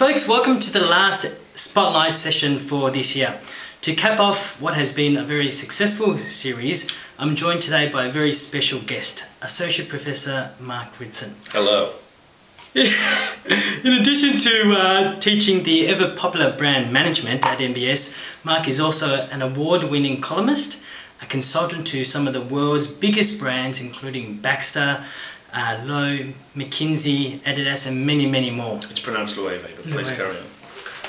Folks, welcome to the last Spotlight session for this year. To cap off what has been a very successful series, I'm joined today by a very special guest, Associate Professor Mark Ritson. Hello. In addition to teaching the ever-popular brand management at MBS, Mark is also an award-winning columnist, a consultant to some of the world's biggest brands, including Baxter, Lowe, McKinsey, Adidas, and many, many more. It's pronounced Loewe, but please carry on.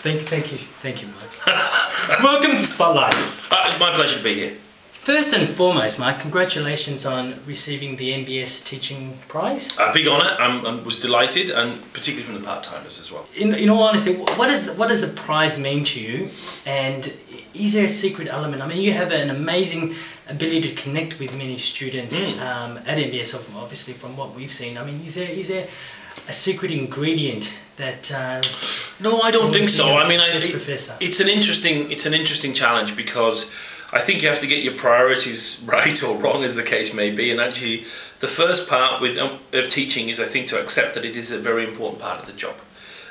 Thank you, Mark. Welcome to Spotlight. It's my pleasure to be here. First and foremost, Mark, congratulations on receiving the MBS Teaching Prize. A big honour. I was delighted, and particularly from the part-timers as well. In all honesty, what does the prize mean to you? And is there a secret element? I mean, you have an amazing ability to connect with many students at MBS, obviously, from what we've seen. I mean, is there a secret ingredient that? No, I don't think so. I mean, Professor, it's an interesting challenge, because I think you have to get your priorities right or wrong, as the case may be. And actually, the first part of teaching is, I think, to accept that it is a very important part of the job.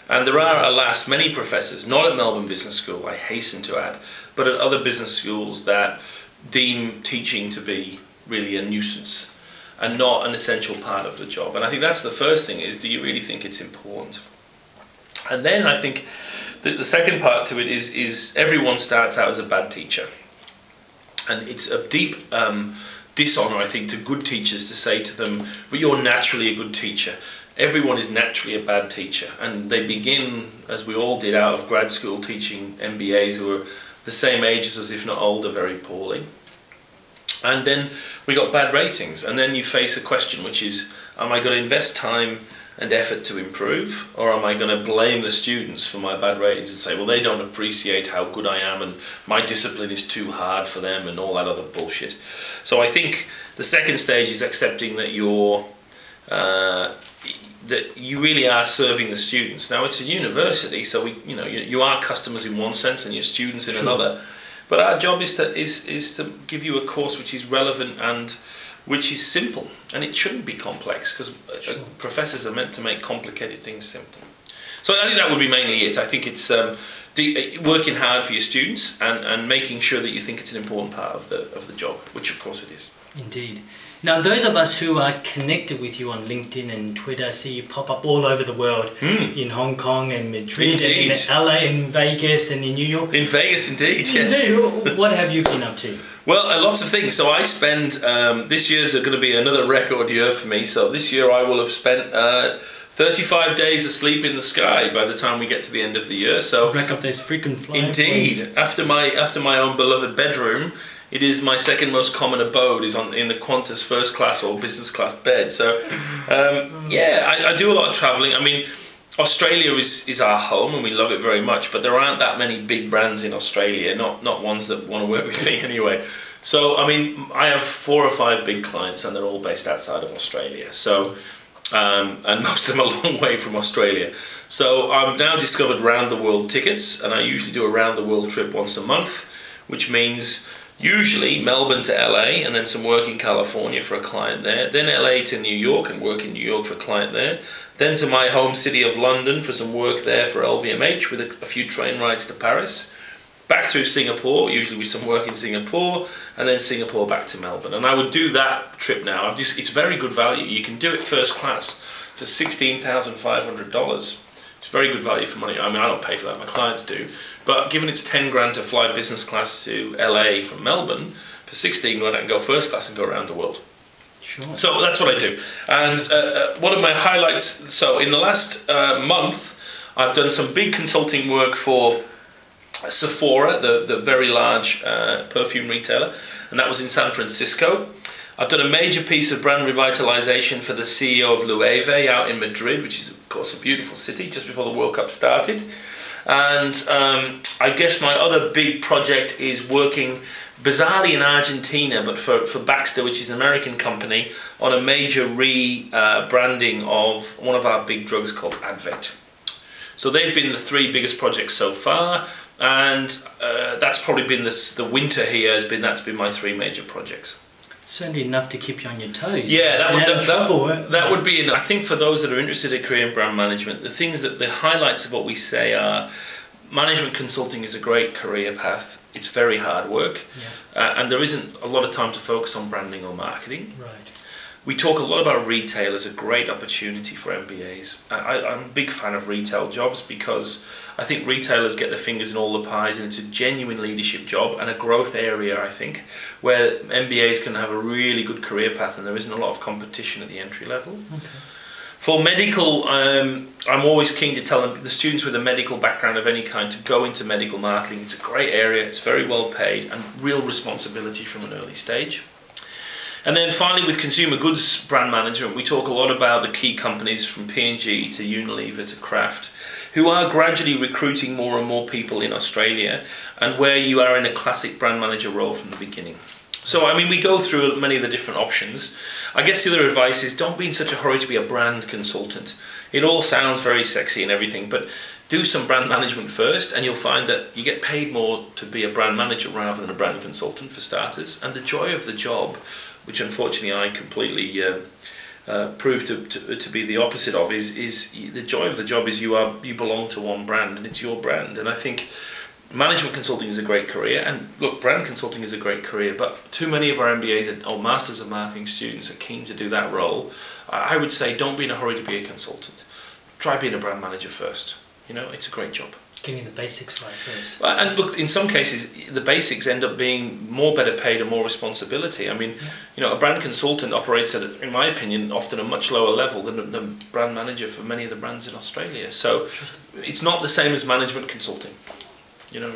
And there are, alas, many professors, not at Melbourne Business School, I hasten to add, but at other business schools that deem teaching to be really a nuisance and not an essential part of the job. And I think that's the first thing, is, do you really think it's important? And then I think the second part to it is everyone starts out as a bad teacher. And it's a deep dishonour, I think, to good teachers to say to them, but you're naturally a good teacher. Everyone is naturally a bad teacher. And they begin, as we all did, out of grad school teaching MBAs who are the same ages as, if not older, very poorly. And then we got bad ratings. And then you face a question, which is, am I going to invest time and effort to improve, or am I going to blame the students for my bad ratings and say, well, they don't appreciate how good I am and my discipline is too hard for them and all that other bullshit. So I think the second stage is accepting that that you really are serving the students. Now, it's a university, so you are customers in one sense and you're students in another. But our job is to give you a course which is relevant and which is simple, and it shouldn't be complex, because professors are meant to make complicated things simple. So I think that would be mainly it. I think it's working hard for your students and making sure that you think it's an important part of the job, which of course it is. Indeed. Now, those of us who are connected with you on LinkedIn and Twitter see you pop up all over the world, in Hong Kong and Madrid, and in LA and Vegas and in New York. In Vegas, indeed, yes. Indeed. What have you been up to? Well, lots of things. So I spend, this year's going to be another record year for me. So this year I will have spent 35 days asleep in the sky by the time we get to the end of the year. So rack up those frequent flights. Indeed. After my own beloved bedroom, it is my second most common abode is in the Qantas first class or business class bed. So yeah, I do a lot of traveling. I mean, Australia is our home and we love it very much, but there aren't that many big brands in Australia, not ones that want to work with me anyway. So, I mean, I have 4 or 5 big clients and they're all based outside of Australia. So, and most of them are a long way from Australia. So I've now discovered round the world tickets, and I usually do a round the world trip once a month, which means usually Melbourne to LA and then some work in California for a client there, then LA to New York and work in New York for a client there, then to my home city of London for some work there for LVMH with a few train rides to Paris, back through Singapore, usually with some work in Singapore, and then Singapore back to Melbourne. And I would do that trip now. It's very good value. You can do it first class for $16,500. It's very good value for money. I mean, I don't pay for that, my clients do. But given it's 10 grand to fly business class to LA from Melbourne, for 16 grand I can go first class and go around the world. Sure. So that's what I do. And one of my highlights, so in the last month, I've done some big consulting work for Sephora, the very large perfume retailer, and that was in San Francisco. I've done a major piece of brand revitalization for the CEO of Loewe out in Madrid, which is of course a beautiful city, just before the World Cup started. And I guess my other big project is working bizarrely in Argentina, but for Baxter, which is an American company, on a major rebranding of one of our big drugs called Advent. So they've been the 3 biggest projects so far, and that's probably been the winter here that's been my 3 major projects. Certainly enough to keep you on your toes. Yeah, that would be. I think for those that are interested in career and brand management, the highlights of what we say are: management consulting is a great career path. It's very hard work, and there isn't a lot of time to focus on branding or marketing. Right. We talk a lot about retail as a great opportunity for MBAs. I'm a big fan of retail jobs because I think retailers get their fingers in all the pies, and it's a genuine leadership job and a growth area, I think, where MBAs can have a really good career path and there isn't a lot of competition at the entry level. Okay. For medical, I'm always keen to tell the students with a medical background of any kind to go into medical marketing. It's a great area, it's very well paid and real responsibility from an early stage. And then finally, with consumer goods brand management, we talk a lot about the key companies from P&G to Unilever to Kraft, who are gradually recruiting more and more people in Australia, and where you are in a classic brand manager role from the beginning. So, I mean, we go through many of the different options. I guess the other advice is don't be in such a hurry to be a brand consultant. It all sounds very sexy and everything, but do some brand management first, and you'll find that you get paid more to be a brand manager rather than a brand consultant, for starters. And the joy of the job, which unfortunately I completely proved to be the opposite of, is the joy of the job is you belong to one brand and it's your brand. And I think management consulting is a great career, and look, brand consulting is a great career, but too many of our MBAs or Masters of Marketing students are keen to do that role. I would say don't be in a hurry to be a consultant. Try being a brand manager first. You know, it's a great job. Getting the basics right first. And look, in some cases, the basics end up being more better paid and more responsibility. I mean, you know, a brand consultant operates at, in my opinion, often a much lower level than the brand manager for many of the brands in Australia. So it's not the same as management consulting. You know.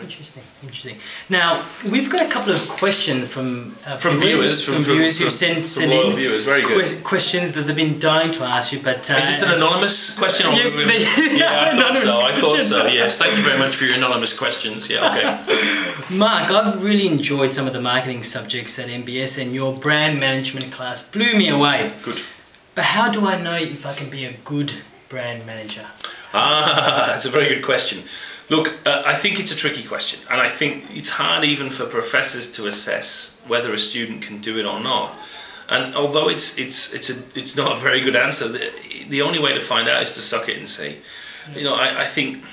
Interesting. Now we've got a couple of questions from viewers who've sent loyal in viewers. Very good. Questions that they've been dying to ask you. But is this an anonymous question? Yes, I thought so. Yes, thank you very much for your anonymous questions. Yeah, okay. Mark, I've really enjoyed some of the marketing subjects at MBS, and your brand management class blew me away. Good. But how do I know if I can be a good brand manager? That's a very good question. Look, I think it's a tricky question, and I think it's hard even for professors to assess whether a student can do it or not. And although it's not a very good answer, the only way to find out is to suck it and see. You know, I think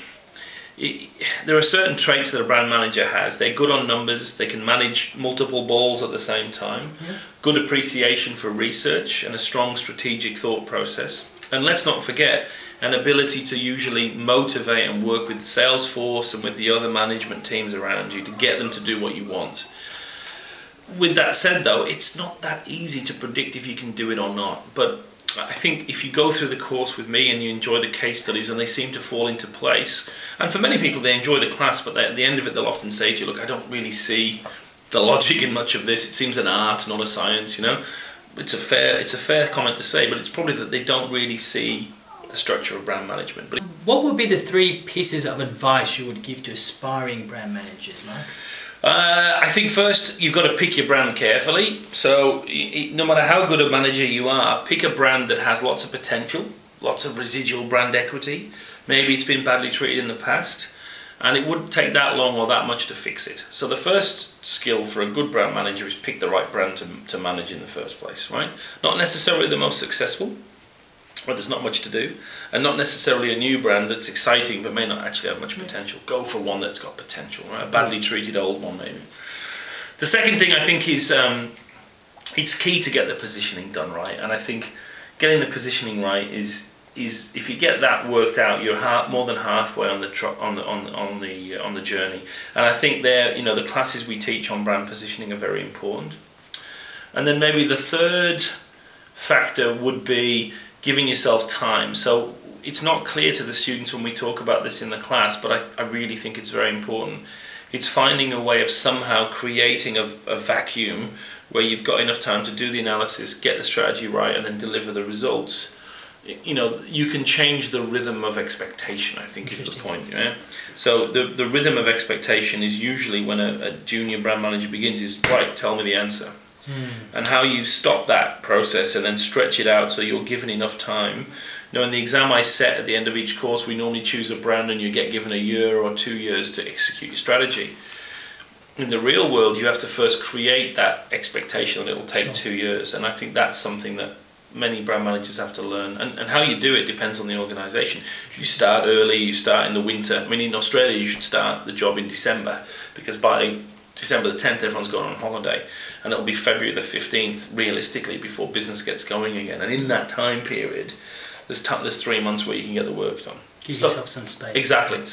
there are certain traits that a brand manager has. They're good on numbers. They can manage multiple balls at the same time. Good appreciation for research and a strong strategic thought process. And let's not forget, an ability to usually motivate and work with the sales force and with the other management teams around you to get them to do what you want. With that said, though, it's not that easy to predict if you can do it or not. But I think if you go through the course with me and you enjoy the case studies and they seem to fall into place, and for many people they enjoy the class, but at the end of it they'll often say to you, look, I don't really see the logic in much of this. It seems an art, not a science, you know. It's a fair comment to say, but it's probably that they don't really see the structure of brand management. But what would be the 3 pieces of advice you would give to aspiring brand managers, Mark? I think first you've got to pick your brand carefully. So no matter how good a manager you are, pick a brand that has lots of potential, lots of residual brand equity. Maybe it's been badly treated in the past, and it wouldn't take that long or that much to fix it. So the first skill for a good brand manager is pick the right brand to manage in the first place, right? Not necessarily the most successful, where there's not much to do, and not necessarily a new brand that's exciting but may not actually have much potential. Go for one that's got potential, right? A badly treated old one, maybe. The second thing I think is it's key to get the positioning done right, and I think getting the positioning right is if you get that worked out, you're more than halfway on the journey. And I think there, you know, the classes we teach on brand positioning are very important. And then maybe the third factor would be giving yourself time. So it's not clear to the students when we talk about this in the class, but I really think it's very important. It's finding a way of somehow creating a vacuum where you've got enough time to do the analysis, get the strategy right, and then deliver the results. You know, you can change the rhythm of expectation, I think is the point. Yeah? So the rhythm of expectation is usually when a junior brand manager begins is, right, tell me the answer. And how you stop that process and then stretch it out so you're given enough time. You know, in the exam I set at the end of each course, we normally choose a brand and you get given a year or 2 years to execute your strategy. in the real world, you have to first create that expectation that it will take Sure. 2 years. And I think that's something that many brand managers have to learn. And how you do it depends on the organisation. You start early, you start in the winter. I mean, in Australia, you should start the job in December, because by December the 10th, everyone's gone on holiday. And it'll be February the 15th, realistically, before business gets going again. And in that time period, there's 3 months where you can get the work done. Give yourself some space. Exactly.